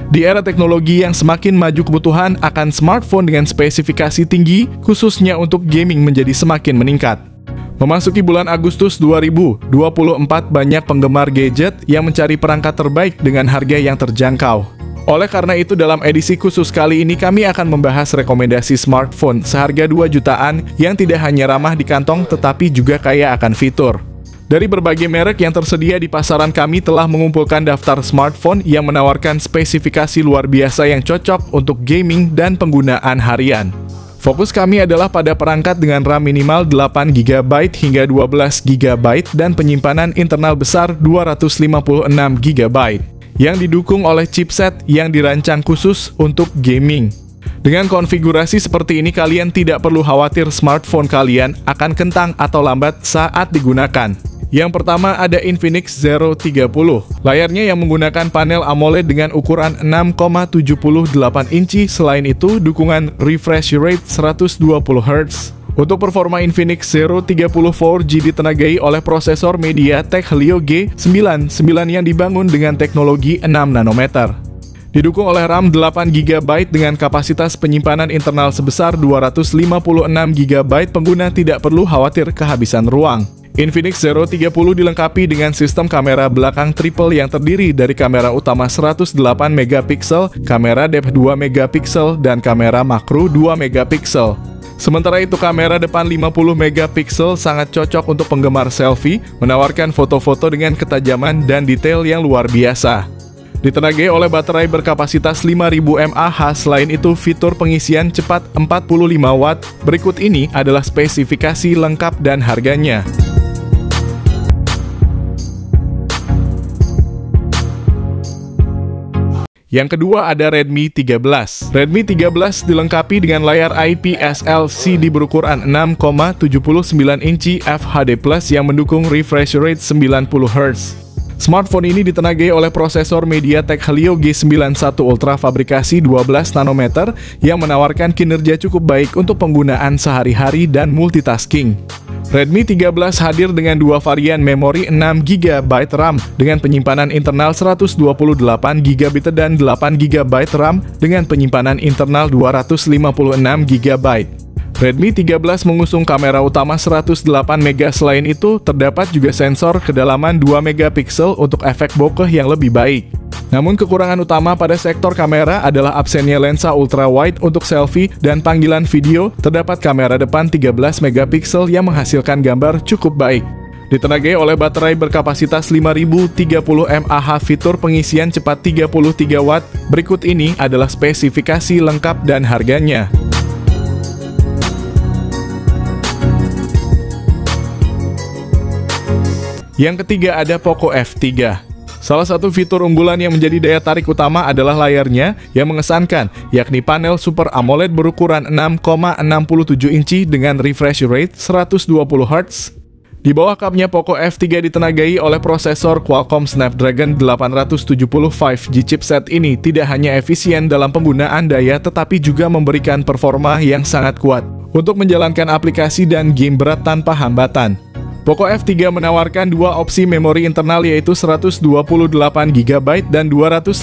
Di era teknologi yang semakin maju, kebutuhan akan smartphone dengan spesifikasi tinggi, khususnya untuk gaming, menjadi semakin meningkat. Memasuki bulan Agustus 2024, banyak penggemar gadget yang mencari perangkat terbaik dengan harga yang terjangkau. Oleh karena itu, dalam edisi khusus kali ini kami akan membahas rekomendasi smartphone seharga 2 jutaan yang tidak hanya ramah di kantong tetapi juga kaya akan fitur. Dari berbagai merek yang tersedia di pasaran, kami telah mengumpulkan daftar smartphone yang menawarkan spesifikasi luar biasa yang cocok untuk gaming dan penggunaan harian. Fokus kami adalah pada perangkat dengan RAM minimal 8 GB hingga 12 GB dan penyimpanan internal besar 256 GB yang didukung oleh chipset yang dirancang khusus untuk gaming. Dengan konfigurasi seperti ini, kalian tidak perlu khawatir smartphone kalian akan kentang atau lambat saat digunakan. Yang pertama ada Infinix Zero 30. Layarnya yang menggunakan panel AMOLED dengan ukuran 6,78 inci. Selain itu, dukungan refresh rate 120 Hz. Untuk performa, Infinix Zero 30 4G ditenagai oleh prosesor MediaTek Helio G99 yang dibangun dengan teknologi 6 nanometer. Didukung oleh RAM 8 GB dengan kapasitas penyimpanan internal sebesar 256 GB, pengguna tidak perlu khawatir kehabisan ruang. Infinix Zero 30 dilengkapi dengan sistem kamera belakang triple yang terdiri dari kamera utama 108 MP, kamera depth 2 MP, dan kamera makro 2 MP. Sementara itu, kamera depan 50 MP sangat cocok untuk penggemar selfie, menawarkan foto-foto dengan ketajaman dan detail yang luar biasa. Ditenagai oleh baterai berkapasitas 5000 mAh. Selain itu, fitur pengisian cepat 45 Watt. Berikut ini adalah spesifikasi lengkap dan harganya. Yang kedua ada Redmi 13. Redmi 13 dilengkapi dengan layar IPS LCD berukuran 6,79 inci FHD+ yang mendukung refresh rate 90 Hz. Smartphone ini ditenagai oleh prosesor MediaTek Helio G91 Ultra fabrikasi 12 nanometer yang menawarkan kinerja cukup baik untuk penggunaan sehari-hari dan multitasking. Redmi 13 hadir dengan dua varian memori 6 GB RAM dengan penyimpanan internal 128 GB dan 8 GB RAM dengan penyimpanan internal 256 GB. Redmi 13 mengusung kamera utama 108 MP. Selain itu, terdapat juga sensor kedalaman 2 MP untuk efek bokeh yang lebih baik. Namun kekurangan utama pada sektor kamera adalah absennya lensa ultrawide untuk selfie dan panggilan video. Terdapat kamera depan 13 MP yang menghasilkan gambar cukup baik. Ditenagai oleh baterai berkapasitas 5030 mAh, fitur pengisian cepat 33 Watt. Berikut ini adalah spesifikasi lengkap dan harganya. Yang ketiga ada Poco F3. Salah satu fitur unggulan yang menjadi daya tarik utama adalah layarnya yang mengesankan, yakni panel Super AMOLED berukuran 6,67 inci dengan refresh rate 120 Hz. Di bawah kapnya, Poco F3 ditenagai oleh prosesor Qualcomm Snapdragon 870 5G. Chipset ini tidak hanya efisien dalam penggunaan daya tetapi juga memberikan performa yang sangat kuat untuk menjalankan aplikasi dan game berat tanpa hambatan. Poco F3 menawarkan dua opsi memori internal, yaitu 128 GB dan 256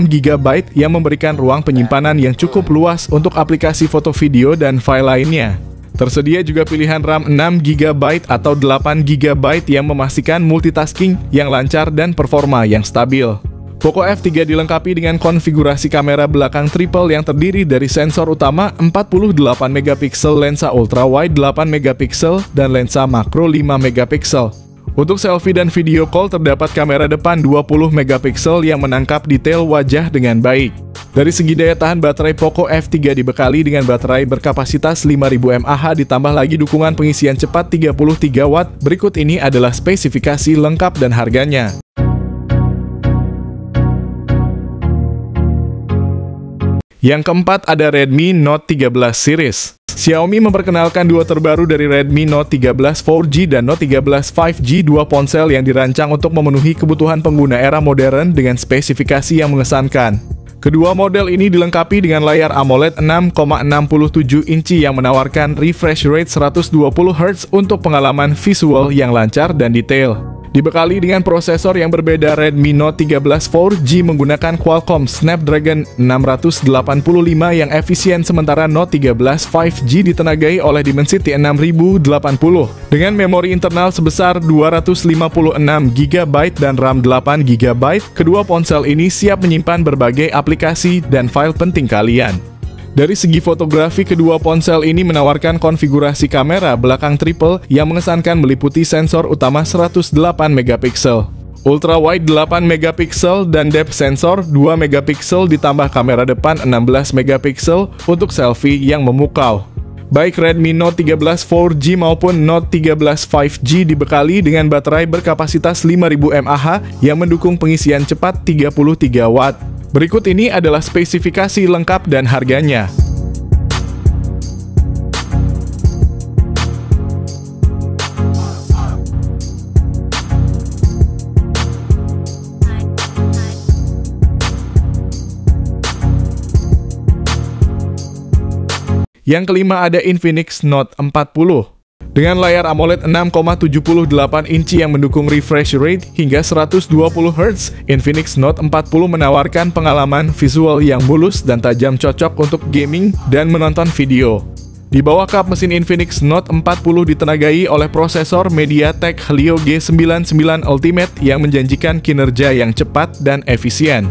GB yang memberikan ruang penyimpanan yang cukup luas untuk aplikasi foto, video, dan file lainnya. Tersedia juga pilihan RAM 6 GB atau 8 GB yang memastikan multitasking yang lancar dan performa yang stabil. Poco F3 dilengkapi dengan konfigurasi kamera belakang triple yang terdiri dari sensor utama 48 MP, lensa ultrawide 8 MP, dan lensa makro 5 MP. Untuk selfie dan video call, terdapat kamera depan 20 MP yang menangkap detail wajah dengan baik. Dari segi daya tahan baterai, Poco F3 dibekali dengan baterai berkapasitas 5000 mAh ditambah lagi dukungan pengisian cepat 33 Watt. Berikut ini adalah spesifikasi lengkap dan harganya. Yang keempat ada Redmi Note 13 series. Xiaomi memperkenalkan duo terbaru dari Redmi Note 13 4G dan Note 13 5G, dua ponsel yang dirancang untuk memenuhi kebutuhan pengguna era modern dengan spesifikasi yang mengesankan. Kedua model ini dilengkapi dengan layar AMOLED 6,67 inci yang menawarkan refresh rate 120 Hz untuk pengalaman visual yang lancar dan detail. Dibekali dengan prosesor yang berbeda, Redmi Note 13 4G menggunakan Qualcomm Snapdragon 685 yang efisien, sementara Note 13 5G ditenagai oleh Dimensity 6080 dengan memori internal sebesar 256GB dan RAM 8GB. Kedua ponsel ini siap menyimpan berbagai aplikasi dan file penting kalian. Dari segi fotografi, kedua ponsel ini menawarkan konfigurasi kamera belakang triple yang mengesankan meliputi sensor utama 108 megapiksel, ultra wide 8 megapiksel, dan depth sensor 2 megapiksel ditambah kamera depan 16 megapiksel untuk selfie yang memukau. Baik Redmi Note 13 4G maupun Note 13 5G dibekali dengan baterai berkapasitas 5000 mAh yang mendukung pengisian cepat 33 Watt. Berikut ini adalah spesifikasi lengkap dan harganya. Yang kelima ada Infinix Note 40. Dengan layar AMOLED 6,78 inci yang mendukung refresh rate hingga 120Hz, Infinix Note 40 menawarkan pengalaman visual yang mulus dan tajam, cocok untuk gaming dan menonton video. Di bawah kap mesin Infinix Note 40 ditenagai oleh prosesor MediaTek Helio G99 Ultimate yang menjanjikan kinerja yang cepat dan efisien.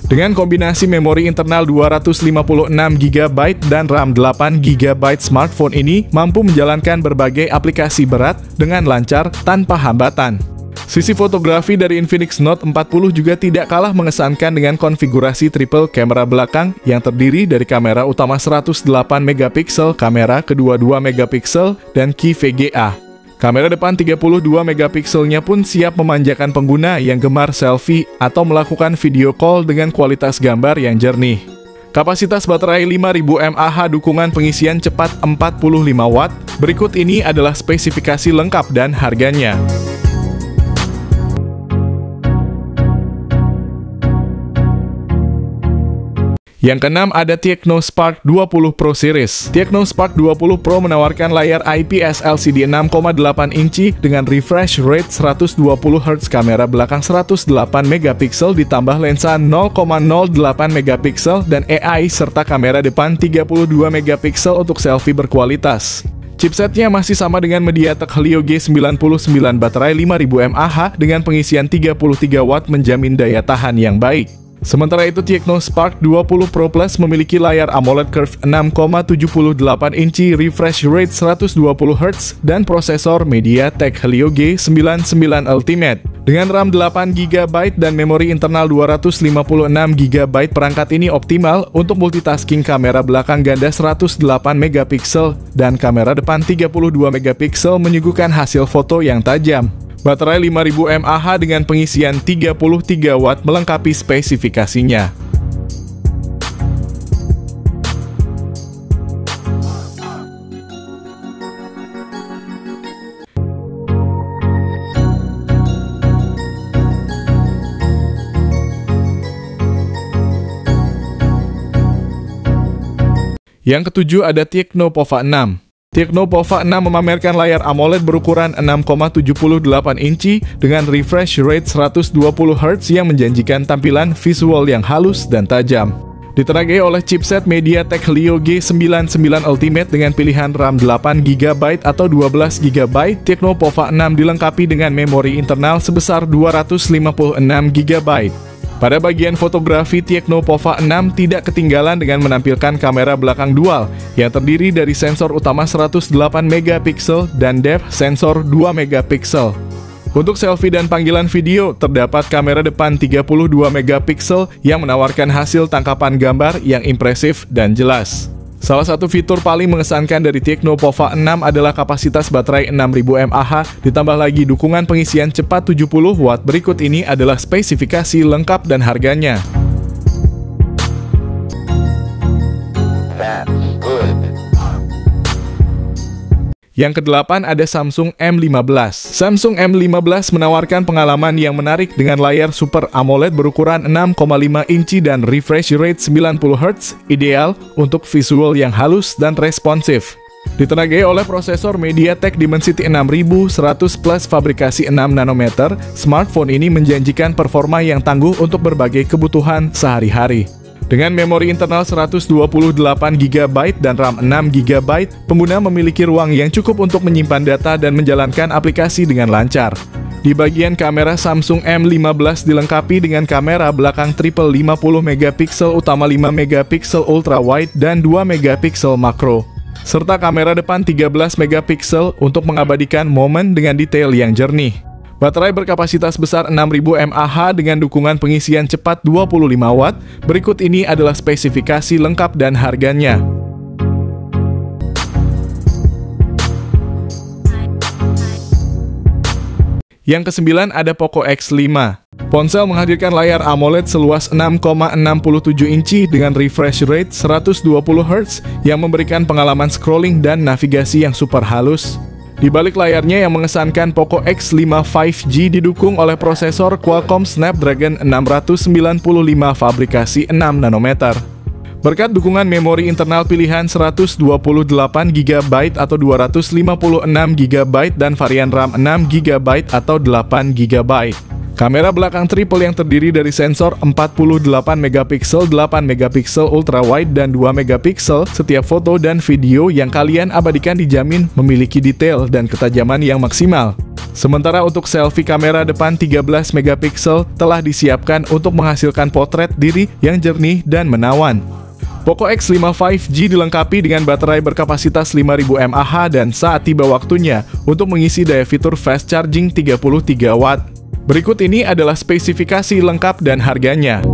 Dengan kombinasi memori internal 256GB dan RAM 8GB, smartphone ini mampu menjalankan berbagai aplikasi berat dengan lancar tanpa hambatan. Sisi fotografi dari Infinix Note 40 juga tidak kalah mengesankan dengan konfigurasi triple kamera belakang yang terdiri dari kamera utama 108MP, kamera kedua 2MP, dan key VGA. Kamera depan 32MP pun siap memanjakan pengguna yang gemar selfie atau melakukan video call dengan kualitas gambar yang jernih. Kapasitas baterai 5000 mAh, dukungan pengisian cepat 45 Watt. Berikut ini adalah spesifikasi lengkap dan harganya. Yang keenam ada Tecno Spark 20 Pro Series. Tecno Spark 20 Pro menawarkan layar IPS LCD 6,8 inci dengan refresh rate 120Hz, kamera belakang 108MP ditambah lensa 0,08MP dan AI, serta kamera depan 32MP untuk selfie berkualitas. Chipsetnya masih sama dengan MediaTek Helio G99, baterai 5000 mAh dengan pengisian 33 Watt menjamin daya tahan yang baik. Sementara itu, Tecno Spark 20 Pro Plus memiliki layar AMOLED Curve 6,78 inci, refresh rate 120Hz, dan prosesor MediaTek Helio G99 Ultimate. Dengan RAM 8GB dan memori internal 256GB, perangkat ini optimal untuk multitasking. Kamera belakang ganda 108MP dan kamera depan 32MP menyuguhkan hasil foto yang tajam. Baterai 5000 mAh dengan pengisian 33 Watt melengkapi spesifikasinya. Yang ketujuh ada Tecno Pova 6. Tecno Pova 6 memamerkan layar AMOLED berukuran 6,78 inci dengan refresh rate 120Hz yang menjanjikan tampilan visual yang halus dan tajam. Ditenagai oleh chipset MediaTek Helio G99 Ultimate dengan pilihan RAM 8GB atau 12GB, Tecno Pova 6 dilengkapi dengan memori internal sebesar 256GB. Pada bagian fotografi, Tecno Pova 6 tidak ketinggalan dengan menampilkan kamera belakang dual yang terdiri dari sensor utama 108MP dan depth sensor 2MP. Untuk selfie dan panggilan video, terdapat kamera depan 32MP yang menawarkan hasil tangkapan gambar yang impresif dan jelas. Salah satu fitur paling mengesankan dari Tecno Pova 6 adalah kapasitas baterai 6000 mAh, ditambah lagi dukungan pengisian cepat 70 Watt. Berikut ini adalah spesifikasi lengkap dan harganya. Yang kedelapan ada Samsung M15. Samsung M15 menawarkan pengalaman yang menarik dengan layar Super AMOLED berukuran 6,5 inci dan refresh rate 90Hz, ideal untuk visual yang halus dan responsif. Ditenagai oleh prosesor MediaTek Dimensity 6100 plus fabrikasi 6 nanometer, smartphone ini menjanjikan performa yang tangguh untuk berbagai kebutuhan sehari-hari. Dengan memori internal 128GB dan RAM 6GB, pengguna memiliki ruang yang cukup untuk menyimpan data dan menjalankan aplikasi dengan lancar. Di bagian kamera, Samsung M15 dilengkapi dengan kamera belakang triple 50MP utama 5MP ultra wide dan 2MP makro, serta kamera depan 13MP untuk mengabadikan momen dengan detail yang jernih. Baterai berkapasitas besar 6000 mAh dengan dukungan pengisian cepat 25 Watt. Berikut ini adalah spesifikasi lengkap dan harganya. Yang ke-9 ada Poco X5. Ponsel menghadirkan layar AMOLED seluas 6,67 inci dengan refresh rate 120Hz yang memberikan pengalaman scrolling dan navigasi yang super halus. Di balik layarnya yang mengesankan, Poco X5 5G didukung oleh prosesor Qualcomm Snapdragon 695 fabrikasi 6 nanometer. Berkat dukungan memori internal pilihan 128GB atau 256GB dan varian RAM 6GB atau 8GB. Kamera belakang triple yang terdiri dari sensor 48MP, 8MP ultra wide dan 2MP. Setiap foto dan video yang kalian abadikan dijamin memiliki detail dan ketajaman yang maksimal. Sementara untuk selfie, kamera depan 13MP telah disiapkan untuk menghasilkan potret diri yang jernih dan menawan. Poco X5 5G dilengkapi dengan baterai berkapasitas 5000 mAh dan saat tiba waktunya untuk mengisi daya fitur fast charging 33 Watt. Berikut ini adalah spesifikasi lengkap dan harganya.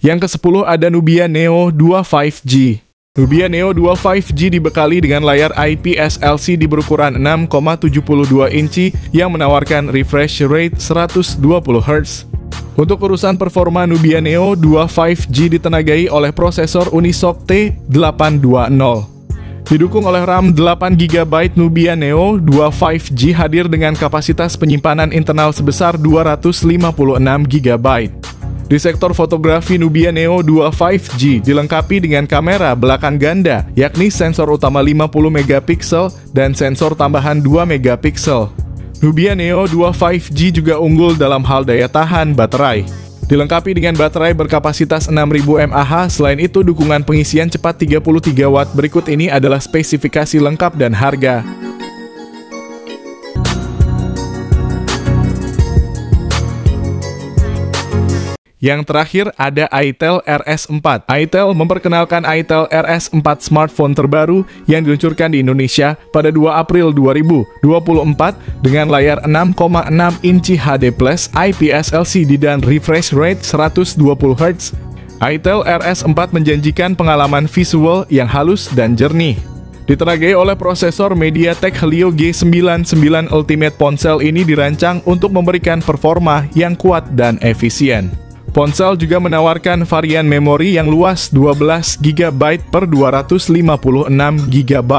Yang ke-10 ada Nubia Neo 2 5G. Nubia Neo 2 5G dibekali dengan layar IPS LCD berukuran 6,72 inci yang menawarkan refresh rate 120Hz. Untuk urusan performa, Nubia Neo 2 5G ditenagai oleh prosesor Unisoc T820. Didukung oleh RAM 8GB, Nubia Neo 2 5G hadir dengan kapasitas penyimpanan internal sebesar 256GB. Di sektor fotografi, Nubia Neo 2 5G dilengkapi dengan kamera belakang ganda, yakni sensor utama 50MP dan sensor tambahan 2MP. Nubia Neo 2 5G juga unggul dalam hal daya tahan baterai. Dilengkapi dengan baterai berkapasitas 6000 mAh, selain itu dukungan pengisian cepat 33 Watt. Berikut ini adalah spesifikasi lengkap dan harga. Yang terakhir ada Itel RS4. Itel memperkenalkan Itel RS4 smartphone terbaru yang diluncurkan di Indonesia pada 2 April 2024 dengan layar 6,6 inci HD+ IPS LCD dan refresh rate 120Hz. Itel RS4 menjanjikan pengalaman visual yang halus dan jernih. Ditenagai oleh prosesor MediaTek Helio G99 Ultimate, ponsel ini dirancang untuk memberikan performa yang kuat dan efisien. Ponsel juga menawarkan varian memori yang luas 12GB per 256GB.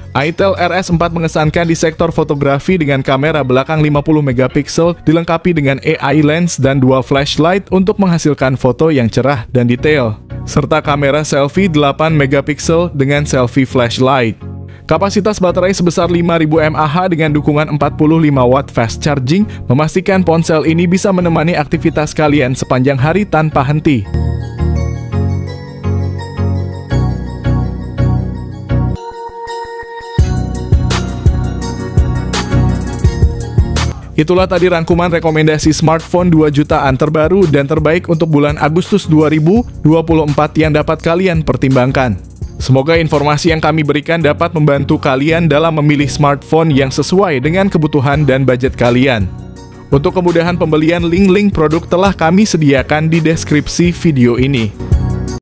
Itel RS4 mengesankan di sektor fotografi dengan kamera belakang 50MP dilengkapi dengan AI lens dan 2 flashlight untuk menghasilkan foto yang cerah dan detail, serta kamera selfie 8MP dengan selfie flashlight. Kapasitas baterai sebesar 5000 mAh dengan dukungan 45 Watt fast charging memastikan ponsel ini bisa menemani aktivitas kalian sepanjang hari tanpa henti. Itulah tadi rangkuman rekomendasi smartphone 2 jutaan terbaru dan terbaik untuk bulan Agustus 2024 yang dapat kalian pertimbangkan. Semoga informasi yang kami berikan dapat membantu kalian dalam memilih smartphone yang sesuai dengan kebutuhan dan budget kalian. Untuk kemudahan pembelian, link-link produk telah kami sediakan di deskripsi video ini.